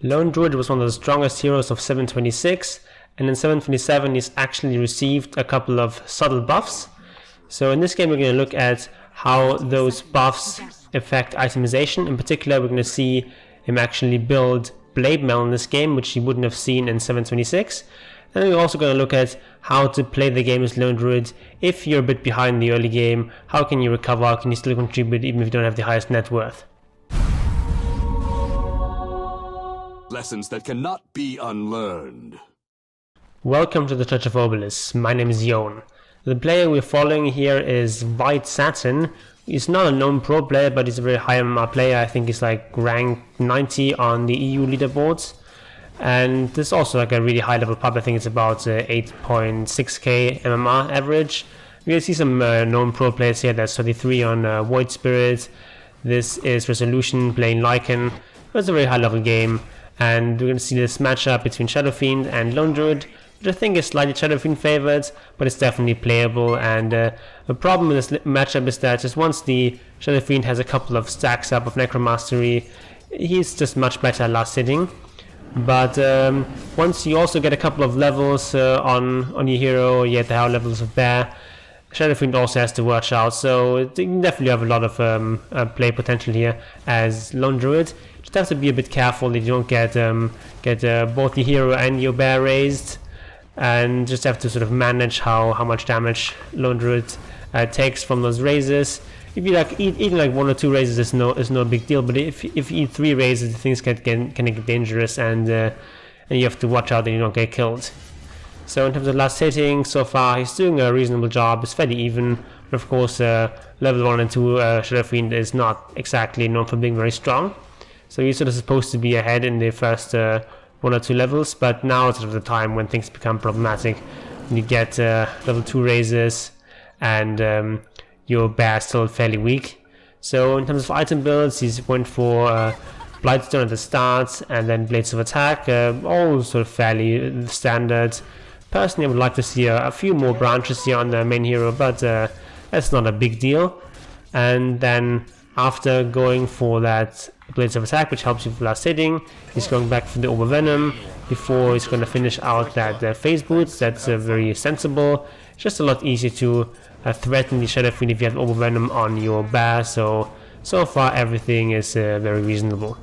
Lone Druid was one of the strongest heroes of 7.26, and in 7.27 he's actually received a couple of subtle buffs. So in this game we're going to look at how those buffs affect itemization. In particular, we're going to see him actually build Blade Mail in this game, which he wouldn't have seen in 7.26. And we're also going to look at how to play the game as Lone Druid. If you're a bit behind the early game, how can you recover, how can you still contribute even if you don't have the highest net worth? Lessons that cannot be unlearned. Welcome to the Church of Obelisk. My name is Jon. The player we're following here is White Satin. He's not a known pro player, but he's a very high MMR player. I think he's like ranked 90 on the EU leaderboards. And this is also like a really high level pub. I think it's about 8.6k MMR average. We're going to see some known pro players here. That's 33 on Void Spirit. This is Resolution playing Lycan. It's a very high level game. And we're going to see this matchup between Shadow Fiend and Lone Druid, which I think is slightly Shadow Fiend favored, but it's definitely playable. And the problem with this matchup is that just once the Shadow Fiend has a couple of stacks up of Necromastery, he's just much better last hitting. But once you also get a couple of levels on your hero, you get the higher levels of Bear, Shadow Fiend also has to watch out. So you can definitely have a lot of play potential here as Lone Druid. Just have to be a bit careful that you don't get both the hero and your Bear raised, and just have to sort of manage how much damage Lone Druid takes from those raises. If you like eating like 1 or 2 raises is no big deal, but if you eat 3 raises, things can get dangerous, and you have to watch out that you don't get killed. So in terms of last hitting, so far he's doing a reasonable job. It's fairly even, but of course level 1 and 2 Shadow Fiend is not exactly known for being very strong. So he's sort of supposed to be ahead in the first 1 or 2 levels, but now is sort of the time when things become problematic. You get level 2 raises, and your Bear is still fairly weak. So in terms of item builds, he's went for Blightstone at the start, and then Blades of Attack, all sort of fairly standard. Personally, I would like to see a few more branches here on the main hero, but that's not a big deal. And then after going for that Blades of Attack, which helps you with last hitting, he's going back for the Overvenom before he's going to finish out that Phase Boots. That's very sensible. It's just a lot easier to threaten the Shadow Fiend if you have Overvenom on your Bear. So far everything is very reasonable.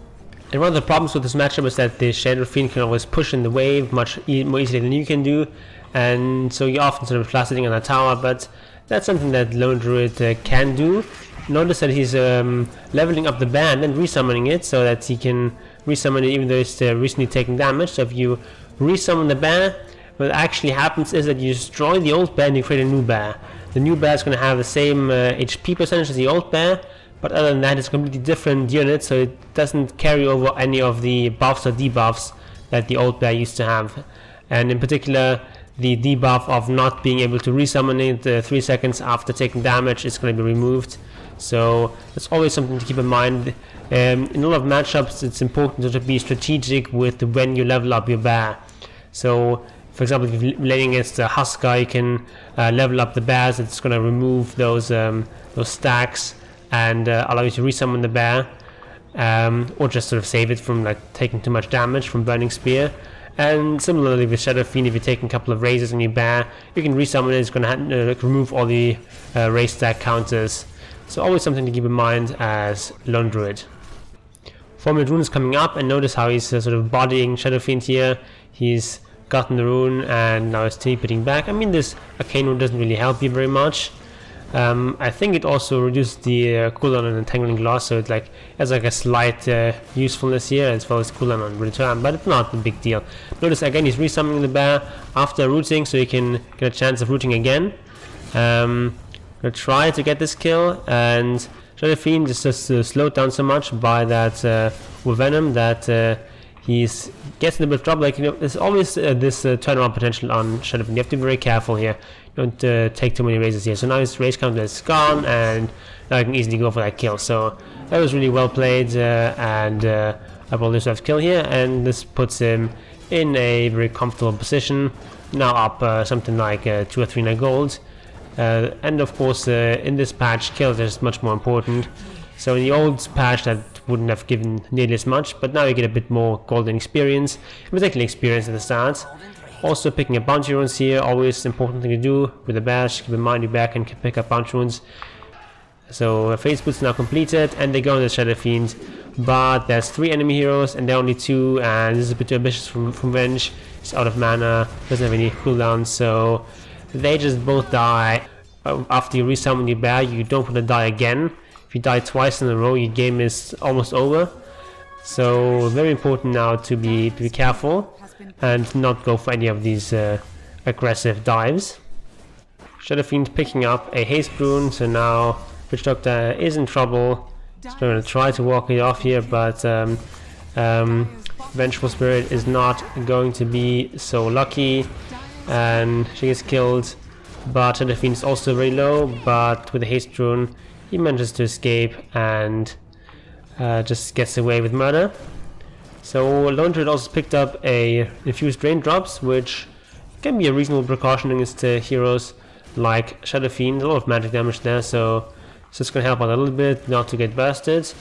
And one of the problems with this matchup is that the Shadow Fiend can always push in the wave much more easily than you can do, and so you're often sort of last hitting on a tower, but that's something that Lone Druid can do. Notice that he's leveling up the Bear and then resummoning it, so that he can resummon it even though it's recently taking damage. So if you resummon the Bear, what actually happens is that you destroy the old Bear and you create a new Bear. The new Bear is going to have the same HP percentage as the old Bear, but other than that it's a completely different unit, so it doesn't carry over any of the buffs or debuffs that the old Bear used to have. And in particular, the debuff of not being able to resummon it 3 seconds after taking damage is going to be removed. So that's always something to keep in mind. In a lot of matchups, it's important to be strategic with when you level up your Bear. So, for example, if you're playing against a Husker, you can level up the Bears. It's going to remove those stacks and allow you to resummon the Bear, or just sort of save it from like taking too much damage from Burning Spear. And similarly with Shadow Fiend, if you're taking a couple of raises on your Bear, you can resummon it. It's going to remove all the raise stack counters. So always something to keep in mind as Lone Druid. Formula Rune is coming up, and notice how he's sort of bodying Shadow Fiend here. He's gotten the rune and now he's teleporting back. I mean, this Arcane Rune doesn't really help you very much. I think it also reduced the cooldown on Entangling Gloss, so it has like a slight usefulness here as well as cooldown on return, but it's not a big deal. Notice again he's resummoning the Bear after rooting, so you can get a chance of rooting again. Gonna try to get this kill, and Shadow Fiend is just slowed down so much by that Venom that he's gets in a bit of trouble. Like, there's always this turnaround potential on Shadow Fiend. You have to be very careful here. Don't take too many raises here. So now his raise counter is gone, and now I can easily go for that kill. So that was really well played, and I will just have kill here, and this puts him in a very comfortable position. Now up something like 2 or 3 in gold. And of course in this patch, kills is much more important. So in the old patch that wouldn't have given nearly as much, but now you get a bit more golden experience, particularly experience at the start. Also picking up bounty runes here, always important thing to do with the bash. Keep in mind your back and can pick up bounty runes. So Face Boots now completed, and they go into the Shadow Fiend, but there's 3 enemy heroes and they're only 2, and this is a bit too ambitious from Venge. He's out of mana, doesn't have any cooldown, so they just both die. After you resummon your bear, you don't want to die again. If you die twice in a row, your game is almost over. So very important now to be careful and not go for any of these aggressive dives. Shadow Fiend picking up a haste rune, so now Witch Doctor is in trouble. He's going to try to walk it off here, but Vengeful Spirit is not going to be so lucky, and she gets killed. But Shadow Fiend is also very low, but with the haste rune he manages to escape and just gets away with murder. So Lone Druid also picked up a infused raindrops, which can be a reasonable precaution against heroes like Shadow Fiend. A lot of magic damage there, so it's going to help out a little bit not to get bursted.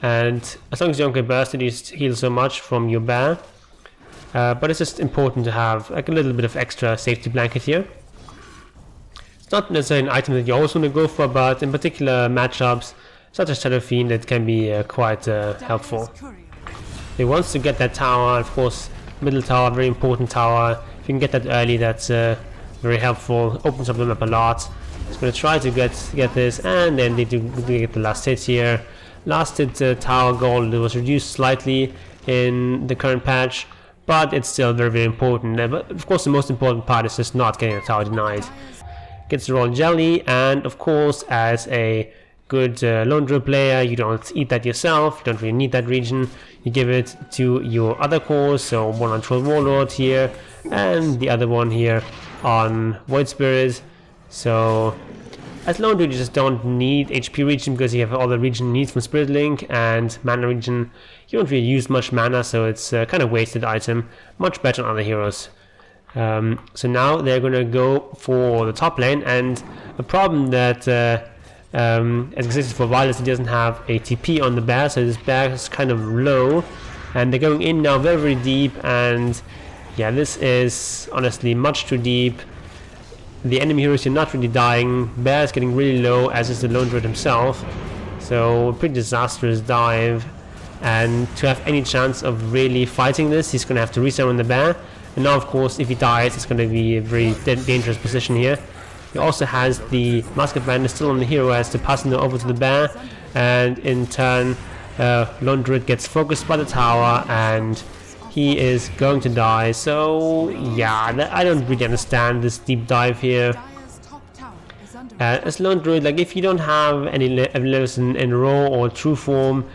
And as long as you don't get bursted, you heal so much from your bear. But it's just important to have like a little bit of extra safety blanket here. It's not necessarily an item that you always want to go for, but in particular matchups such as Shadow Fiend, it can be quite helpful. He wants to get that tower, of course, middle tower, very important tower. If you can get that early, that's very helpful, opens up the map a lot. He's going to try to get this, and then they do get the last hit here. Last hit tower gold was reduced slightly in the current patch, but it's still very, very important. But of course the most important part is just not getting a tower denied. Gets the royal jelly, and of course as a good Lone Druid player, you don't eat that yourself, you don't really need that region. You give it to your other cores, so one on Troll Warlord here, and the other one here on Void Spirit. So as Lone Druid you just don't need HP region because you have all the region needs from Spirit Link and mana region. You don't really use much mana, so it's a kind of wasted item. Much better on other heroes. So now they're gonna go for the top lane, and a problem that has existed for a while is he doesn't have a TP on the bear, so this bear is kind of low, and they're going in now very, very deep, and yeah, this is honestly much too deep. The enemy heroes are not really dying, bear is getting really low, as is the Lone Druid himself, so pretty disastrous dive. And to have any chance of really fighting this, he's gonna have to resummon the bear. And now of course if he dies, it's going to be a very dangerous position here. He also has the Mask of Madness still on the hero, has to pass it over to the bear, and in turn Lone Druid gets focused by the tower and he is going to die. So yeah, I don't really understand this deep dive here. As Lone Druid, like if you don't have any levels in raw or true form,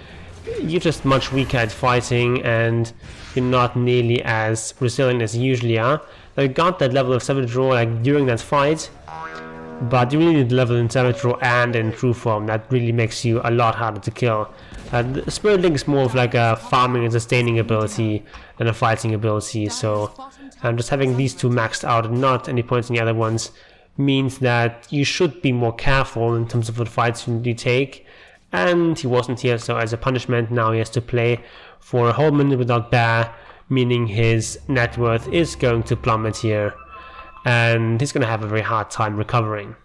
you're just much weaker at fighting and you're not nearly as resilient as you usually are. Like, you got that level of Savage Roar like during that fight, but you really need the level in Savage Roar and in true form. That really makes you a lot harder to kill. The Spirit Link is more of like a farming and sustaining ability than a fighting ability, so just having these two maxed out and not any points in the other ones means that you should be more careful in terms of what fights you take. And he wasn't here, so as a punishment now he has to play for a whole minute without bear, meaning his net worth is going to plummet here, and he's going to have a very hard time recovering.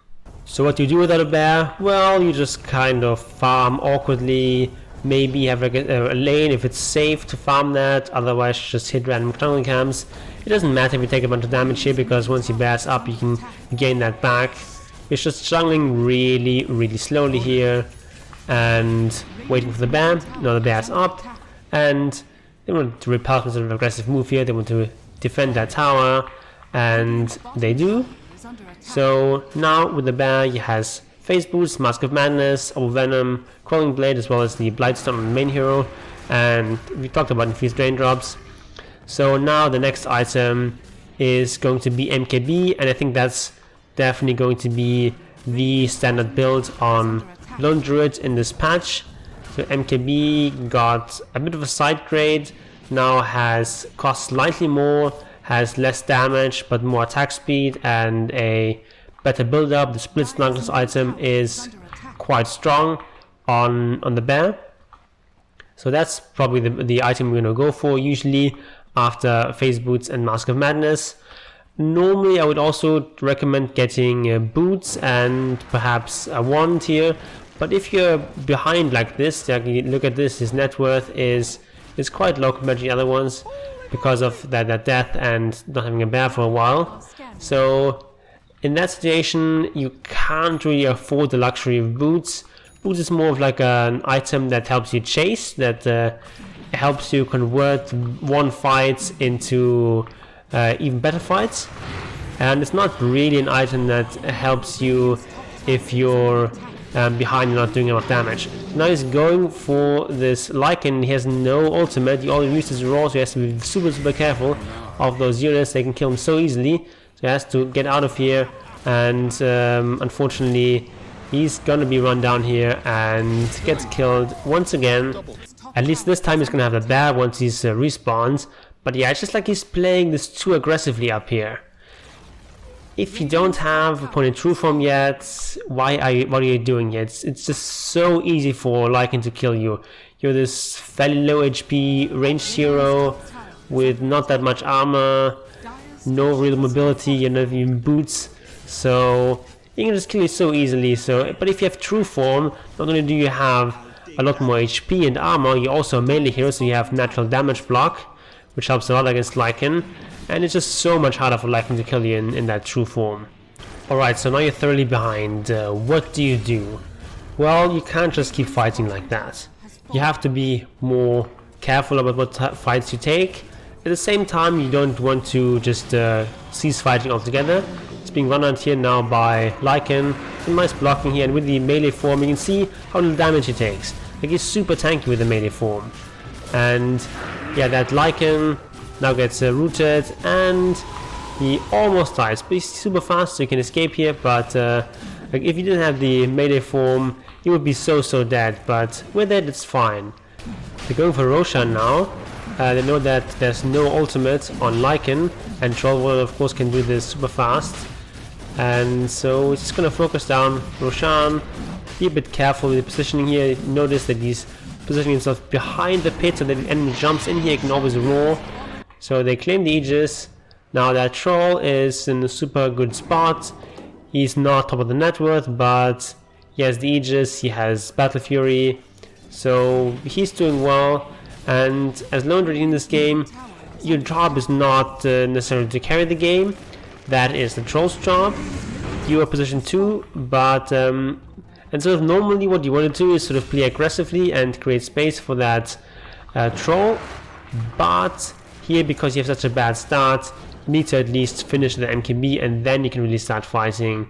So what do you do without a bear? Well, you just kind of farm awkwardly, maybe have like a lane if it's safe to farm that, otherwise just hit random jungle camps. It doesn't matter if you take a bunch of damage here, because once he bears up you can gain that back. It's just jungling really, really slowly here and waiting for the bear. Now the bear's up, and they want to repel some sort of aggressive move here. They want to defend that tower, and they do. So now with the bear he has Face Boost, Mask of Madness, Old Venom, Crawling Blade, as well as the Blightstone on the main hero, and we talked about infused raindrops. So now the next item is going to be MKB, and I think that's definitely going to be the standard build on Lone Druid in this patch. So MKB got a bit of a side grade, now has cost slightly more, has less damage but more attack speed and a better build up. The split snuggles item is quite strong on the bear. So that's probably the item we're going to go for usually after Phase Boots and Mask of Madness. Normally I would also recommend getting boots and perhaps a wand here, but if you're behind like this, like look at this, his net worth is quite low compared to the other ones because of that death and not having a bear for a while. So in that situation you can't really afford the luxury of boots. Boots is more of like an item that helps you chase, that helps you convert one fight into even better fights, and it's not really an item that helps you if you're behind and not doing enough damage. Now he's going for this Lycan. He has no ultimate, he only uses raw, so he has to be super careful of those units. They can kill him so easily, so he has to get out of here, and unfortunately he's gonna be run down here and gets killed once again. At least this time he's gonna have a bear once he respawns. But yeah, it's just like he's playing this too aggressively up here. If you don't have opponent true form yet, what are you doing yet? It's just so easy for Lycan to kill you. You're this fairly low HP ranged hero with not that much armor, no real mobility, you're not even boots, so he can just kill you so easily. So, but if you have true form, not only do you have a lot more HP and armor, you're also a melee hero, so you have natural damage block, which helps a lot against Lycan, and it's just so much harder for Lycan to kill you in that true form. Alright, so now you're thoroughly behind. What do you do? Well, you can't just keep fighting like that. You have to be more careful about what fights you take. At the same time, you don't want to just cease fighting altogether. It's being run out here now by Lycan. Some nice blocking here, and with the melee form you can see how little damage he takes. Like, he's super tanky with the melee form. And yeah, that Lycan now gets rooted, and he almost dies, but he's super fast, so you can escape here. But like, if you didn't have the melee form, you would be so dead, but with it, it's fine. They're going for Roshan now. They know that there's no ultimate on Lycan, and Trollwall of course can do this super fast, and so it's just gonna focus down Roshan. Be a bit careful with the positioning here. Notice that he's positioning himself behind the pit, so that the enemy jumps in here, he can always roar. So they claim the Aegis. Now that troll is in a super good spot. He's not top of the net worth, but he has the Aegis, he has Battle Fury, so he's doing well. And as Lone Druid in this game, your job is not necessarily to carry the game. That is the troll's job. You are position 2, but and sort of normally what you want to do is sort of play aggressively and create space for that troll, but here, because you have such a bad start, you need to at least finish the MKB, and then you can really start fighting,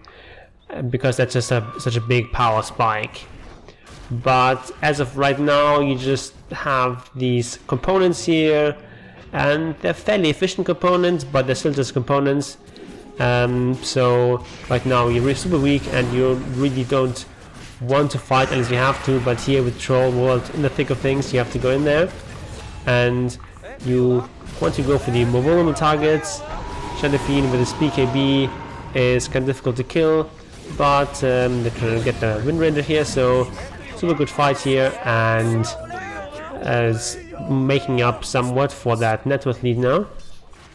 because that's just such a big power spike. But as of right now, you just have these components here, and they're fairly efficient components, but they're still just components. So right now you're super weak, and you really don't want to fight unless you have to. But here with Troll World in the thick of things, you have to go in there, and you want to go for the more vulnerable targets. Shadowfiend with his PKB is kind of difficult to kill, but they're trying to get the win rate here, so super good fight here, and as making up somewhat for that net worth lead now.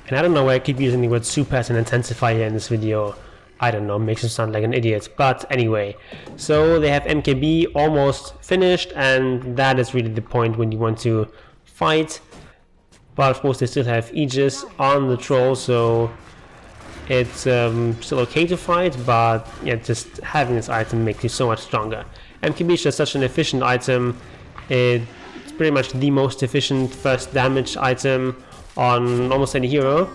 And I don't know why I keep using the word super as an intensifier in this video. I don't know, makes him sound like an idiot. But anyway, so they have MKB almost finished, and that is really the point when you want to fight. But of course they still have Aegis on the troll, so it's still okay to fight, but yeah, just having this item makes you so much stronger. MKB is just such an efficient item. It's pretty much the most efficient first damage item on almost any hero.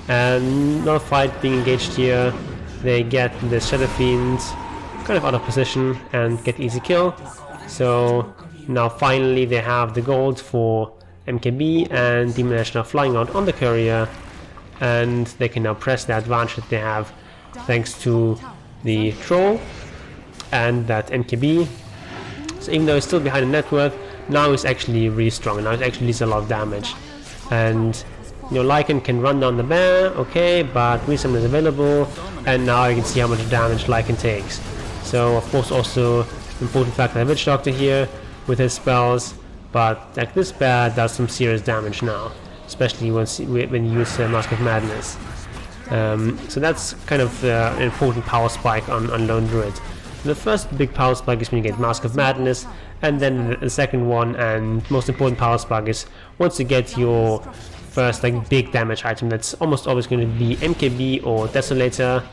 And no fight being engaged here. They get the Shadowfiend kind of out of position and get easy kill. So now finally they have the gold for MKB, and Demon Ash now flying out on the courier, and they can now press the advantage that they have thanks to the troll and that MKB. So even though he's still behind the net worth, now he's actually really strong, and now he actually does a lot of damage. And you know, Lycan can run down the bear, okay, but Resummon is available, and now you can see how much damage Lycan takes. So of course also important fact that Witch Doctor here with his spells but like this bear does some serious damage now, especially when you use Mask of Madness. So that's kind of an important power spike on Lone Druid. The first big power spike is when you get Mask of Madness, and then the second one and most important power spike is once you get your first like big damage item. That's almost always going to be MKB or Desolator.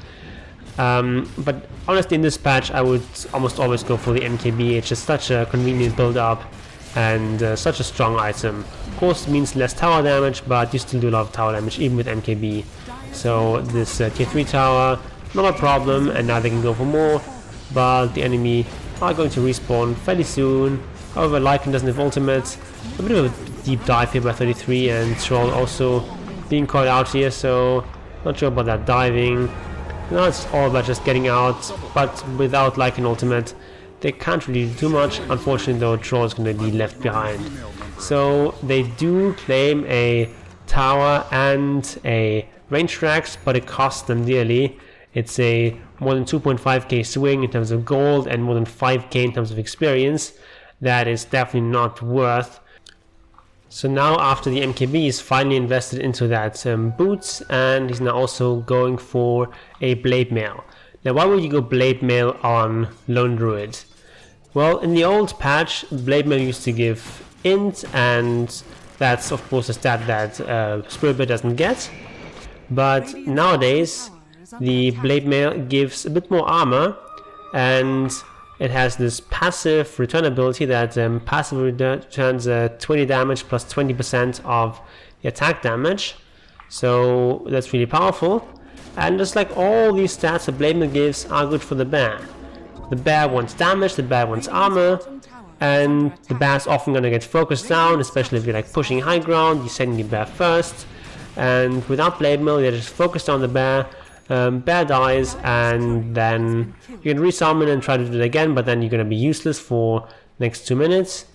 But honestly, in this patch I would almost always go for the MKB. It's just such a convenient build up and such a strong item. Of course it means less tower damage, but you still do a lot of tower damage even with MKB. So this tier 3 tower, not a problem, and now they can go for more, but the enemy are going to respawn fairly soon. However, Lycan doesn't have ultimate. A bit of a deep dive here by 33, and Troll also being caught out here, so not sure about that diving. Now it's all about just getting out, but without Lycan ultimate they can't really do too much. Unfortunately though, Troll is going to be left behind. So they do claim a tower and a range tracks, but it costs them dearly. It's a more than 2.5k swing in terms of gold and more than 5k in terms of experience. That is definitely not worth. So now after the MKB is finally invested into that boots, and he's now also going for a blade mail. Now why would you go blade mail on Lone Druid? Well, in the old patch blade mail used to give int, and that's of course a stat that Spirit Bear doesn't get. But nowadays the blade mail gives a bit more armor, and it has this passive return ability that passively returns 20 damage plus 20% of the attack damage. So that's really powerful. And just like all these stats the blade mail gives are good for the bear. The bear wants damage, the bear wants armor, and the bear's often going to get focused down, especially if you're like pushing high ground, you're sending the bear first. And without blade mail, you're just focused on the bear. Bear dies, and then you can resummon and try to do it again, but then you're going to be useless for the next 2 minutes.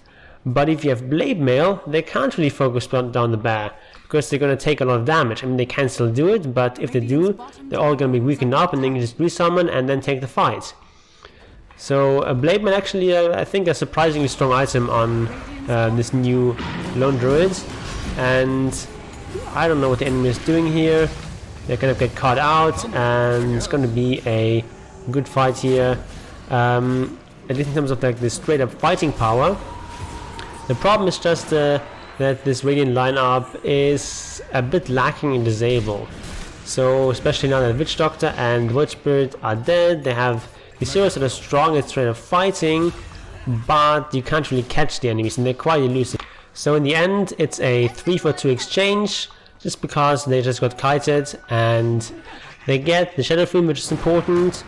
But if you have blade mail, they can't really focus down the bear, because they're going to take a lot of damage. I mean, they can still do it, but if they do, they're all going to be weakened up, and then you just resummon and then take the fight. So blade mail actually, I think, a surprisingly strong item on this new Lone Druid, and I don't know what the enemy is doing here. They're gonna get caught out, and it's gonna be a good fight here. At least in terms of like the straight up fighting power. The problem is just that this Radiant lineup is a bit lacking in disable. So especially now that Witch Doctor and Void Spirit are dead, they have these heroes that are strong at straight up fighting, but you can't really catch the enemies, and they're quite elusive. So in the end, it's a 3-for-2 exchange. Just because they just got kited, and they get the Shadow Fiend, which is important,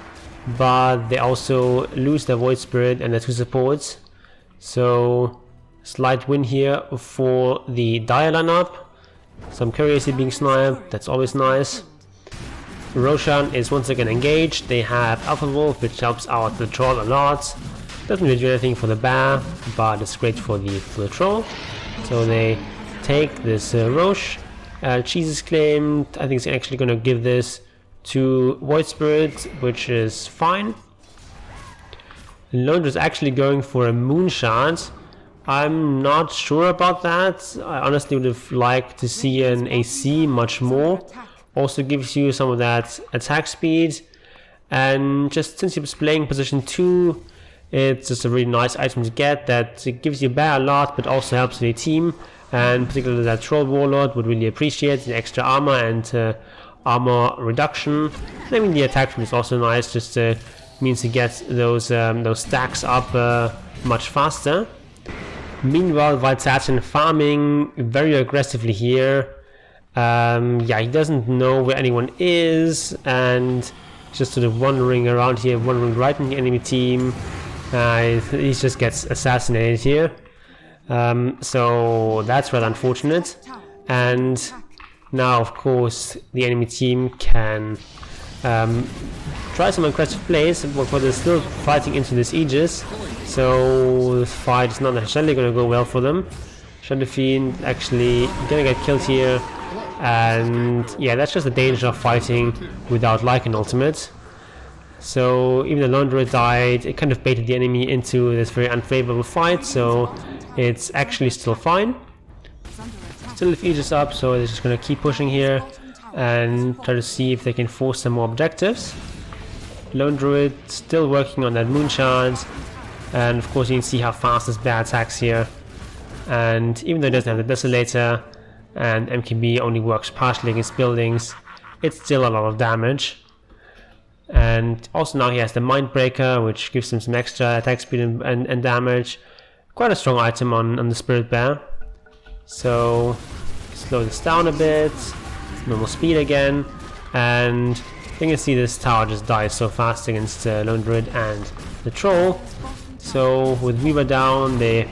but they also lose their Void Spirit and their 2 supports. So slight win here for the Dire lineup. Some Courtesy being sniped, that's always nice. Roshan is once again engaged. They have Alpha Wolf, which helps out the Troll a lot. Doesn't really do anything for the bear, but it's great for the Troll. So they take this Roche. Cheese is claimed. I think it's actually going to give this to Void Spirit, which is fine. Lone is actually going for a Moonshot. I'm not sure about that. I honestly would have liked to see an AC much more. Also gives you some of that attack speed, and just since you're playing position 2, it's just a really nice item to get that it gives you bear a lot, but also helps the team. And particularly that Troll Warlord would really appreciate the extra armor and armor reduction. I mean, the attack speed is also nice, just means you get those stacks up much faster. Meanwhile, White Satin farming very aggressively here. Yeah, he doesn't know where anyone is, and just sort of wandering around here, wandering right in the enemy team. He just gets assassinated here. So that's rather unfortunate, and now of course the enemy team can try some aggressive plays, but they're still fighting into this Aegis, so this fight is not necessarily going to go well for them. Shadow Fiend actually gonna get killed here, and yeah, that's just the danger of fighting without Lycan ultimate. So even though Lone Druid died, it kind of baited the enemy into this very unfavorable fight, so it's actually still fine. Still defeats up, so they're just gonna keep pushing here and try to see if they can force some more objectives. Lone Druid still working on that moon shard, and of course you can see how fast this bear attacks here. And even though it doesn't have the Desolator and MKB only works partially against buildings, it's still a lot of damage. And also now he has the Mindbreaker, which gives him some extra attack speed and damage. Quite a strong item on the Spirit Bear. So slow this down a bit, normal speed again, and you can see this tower just dies so fast against Lone Druid and the Troll. So with Weaver down, they're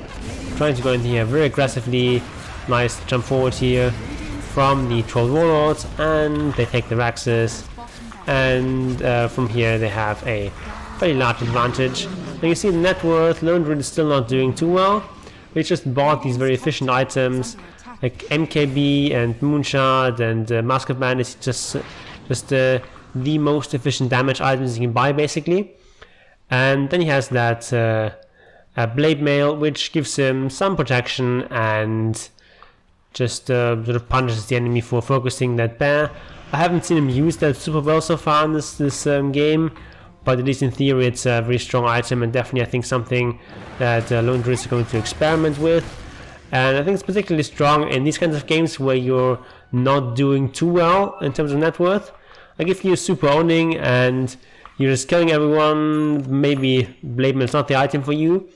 trying to go in here very aggressively. Nice jump forward here from the Troll Warlords, and they take the Raxes, and from here they have a very large advantage. And you see the net worth, Lone Druid is still not doing too well. We just bought these very efficient items like MKB and Moonshard and Mask of Bandits, just the most efficient damage items you can buy basically. And then he has that Blade Mail, which gives him some protection and just sort of punishes the enemy for focusing that bear. I haven't seen him use that super well so far in this game, but at least in theory it's a very strong item, and definitely I think something that Lone Druid is going to experiment with. And I think it's particularly strong in these kinds of games where you're not doing too well in terms of net worth. Like if you're super owning and you're just killing everyone, maybe Blade Mail is not the item for you.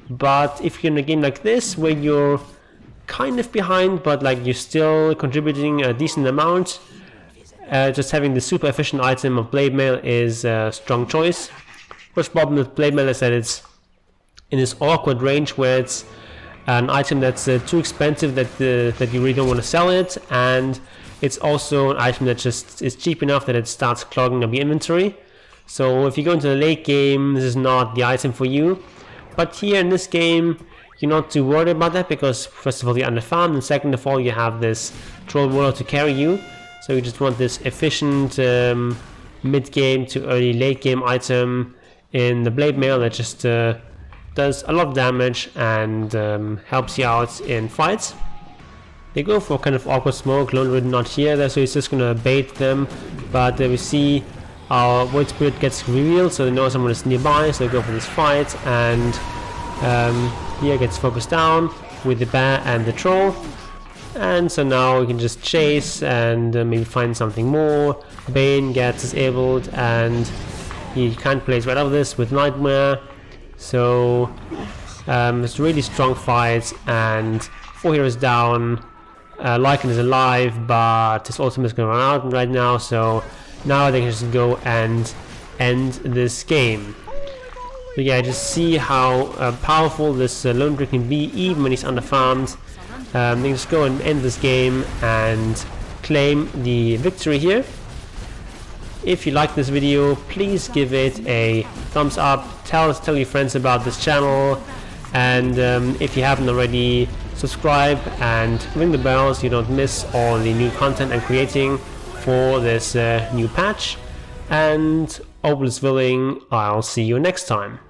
But if you're in a game like this where you're kind of behind but like you're still contributing a decent amount, just having the super efficient item of Blade Mail is a strong choice. First problem with Blade Mail is that it's in this awkward range where it's an item that's too expensive that you really don't want to sell it, and it's also an item that just is cheap enough that it starts clogging up your inventory. So if you go into the late game, this is not the item for you. But here in this game, you're not too worried about that because first of all you're underfarmed, and second of all you have this Troll Warlord to carry you. So you just want this efficient mid-game to early late-game item in the Blade Mail that just does a lot of damage and helps you out in fights. They go for kind of awkward smoke, Lone Druid not here, so he's just gonna bait them, but we see our Void Spirit gets revealed, so they know someone is nearby, so they go for this fight, and here gets focused down with the bear and the troll. And so now we can just chase and maybe find something more. Bane gets disabled and he can't place right out of this with Nightmare. So it's a really strong fight, and 4 heroes down. Lycan is alive, but his ultimate is going to run out right now, so now they can just go and end this game. But yeah, just see how powerful this Lone Druid can be even when he's underfarmed. They can just go and end this game and claim the victory here. If you like this video, please give it a thumbs up, tell your friends about this channel, and if you haven't already, subscribe and ring the bell so you don't miss all the new content I'm creating for this new patch. And all is willing, I'll see you next time.